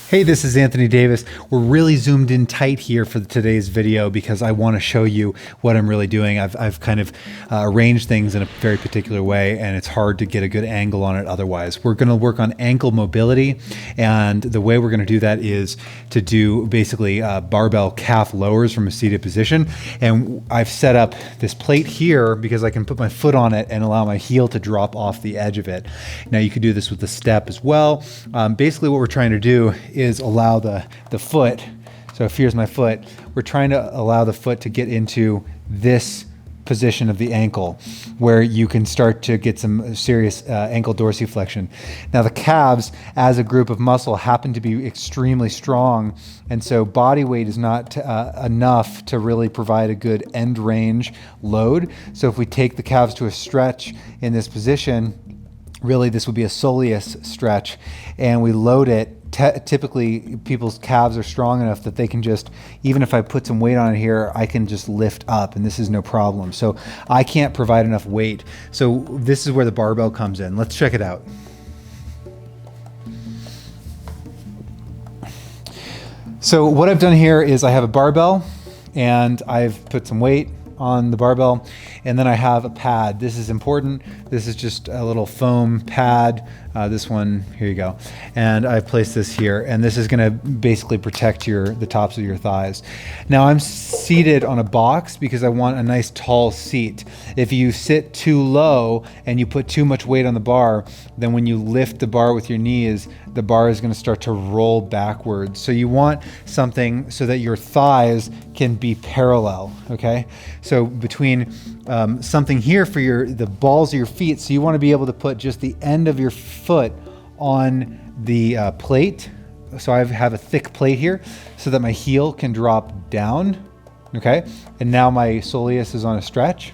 Hey, this is Anthony Davis. We're really zoomed in tight here for today's video because I want to show you what I'm really doing. I've kind of arranged things in a very particular way, and it's hard to get a good angle on it otherwise. We're going to work on ankle mobility, and the way we're going to do that is to do basically barbell calf lowers from a seated position. And I've set up this plate here because I can put my foot on it and allow my heel to drop off the edge of it. Now you could do this with the step as well. Basically what we're trying to do is allow the foot, so if here's my foot, we're trying to allow the foot to get into this position of the ankle where you can start to get some serious ankle dorsiflexion. Now the calves as a group of muscle happen to be extremely strong, and so body weight is not enough to really provide a good end range load. So if we take the calves to a stretch in this position, really this would be a soleus stretch, and we load it. Typically people's calves are strong enough that they can just, even if I put some weight on it here, I can just lift up and this is no problem. So I can't provide enough weight. So this is where the barbell comes in. Let's check it out. So what I've done here is I have a barbell and I've put some weight on the barbell, and then I have a pad. This is important. This is just a little foam pad. This one, here you go. And I've placed this here, and this is gonna basically protect the tops of your thighs. Now I'm seated on a box because I want a nice tall seat. If you sit too low and you put too much weight on the bar, then when you lift the bar with your knees, the bar is gonna start to roll backwards. So you want something so that your thighs can be parallel, okay? So between something here for the balls of your feet, so you want to be able to put just the end of your foot on the plate. So I have a thick plate here so that my heel can drop down, okay? And now my soleus is on a stretch.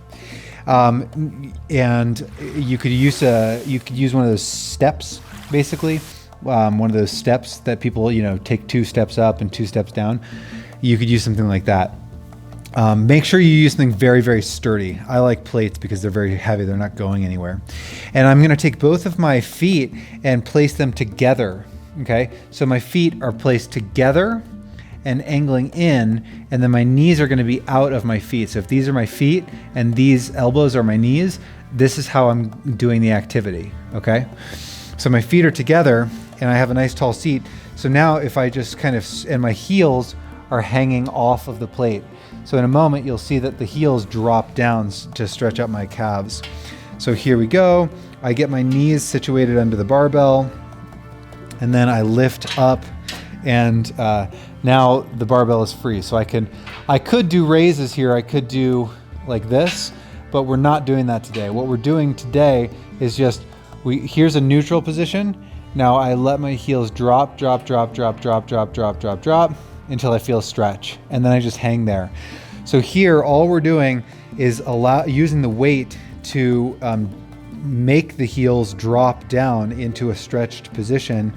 And you could use one of those steps, basically. One of those steps that people, take 2 steps up and 2 steps down. You could use something like that. Make sure you use something very, very sturdy. I like plates because they're very heavy. They're not going anywhere. And I'm going to take both of my feet and place them together. Okay. So my feet are placed together and angling in, and then my knees are going to be out of my feet. So if these are my feet and these elbows are my knees, this is how I'm doing the activity. Okay. So my feet are together and I have a nice tall seat. So now if I just and my heels are hanging off of the plate. So in a moment, you'll see that the heels drop down to stretch out my calves. So here we go. I get my knees situated under the barbell, and then I lift up, and now the barbell is free. So I could do raises here. I could do like this, but we're not doing that today. What we're doing today is just, here's a neutral position. Now I let my heels drop, drop, drop, drop, drop, drop, drop, drop, drop, until I feel stretch, and then I just hang there. So here, all we're doing is using the weight to make the heels drop down into a stretched position,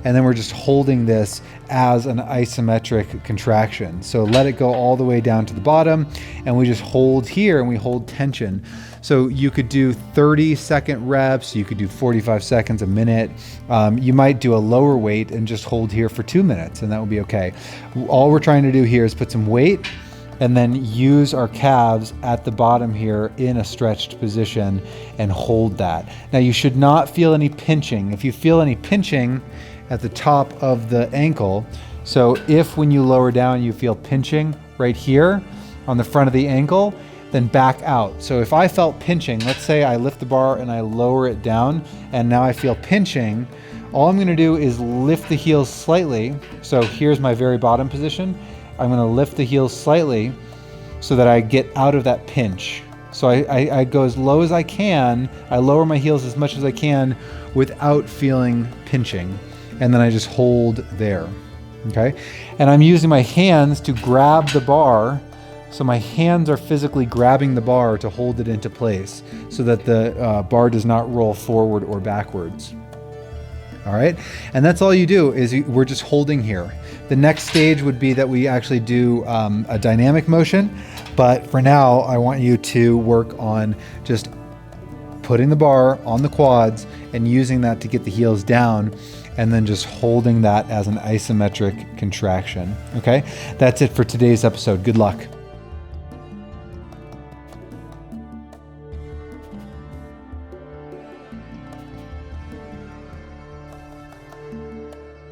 and then we're just holding this as an isometric contraction. So let it go all the way down to the bottom, and we just hold here and we hold tension. So you could do 30-second reps, you could do 45 seconds, a minute. You might do a lower weight and just hold here for 2 minutes, and that would be okay. All we're trying to do here is put some weight and then use our calves at the bottom here in a stretched position and hold that. Now you should not feel any pinching. If you feel any pinching at the top of the ankle, so if when you lower down you feel pinching right here on the front of the ankle, then back out. So if I felt pinching, let's say I lift the bar and I lower it down and now I feel pinching, all I'm gonna do is lift the heels slightly. So here's my very bottom position. I'm gonna lift the heels slightly so that I get out of that pinch. So I go as low as I can, I lower my heels as much as I can without feeling pinching. And then I just hold there, okay? And I'm using my hands to grab the bar. So my hands are physically grabbing the bar to hold it into place so that the bar does not roll forward or backwards. All right, and that's all you do is we're just holding here. The next stage would be that we actually do a dynamic motion, but for now I want you to work on just putting the bar on the quads and using that to get the heels down, and then just holding that as an isometric contraction. Okay, that's it for today's episode. Good luck.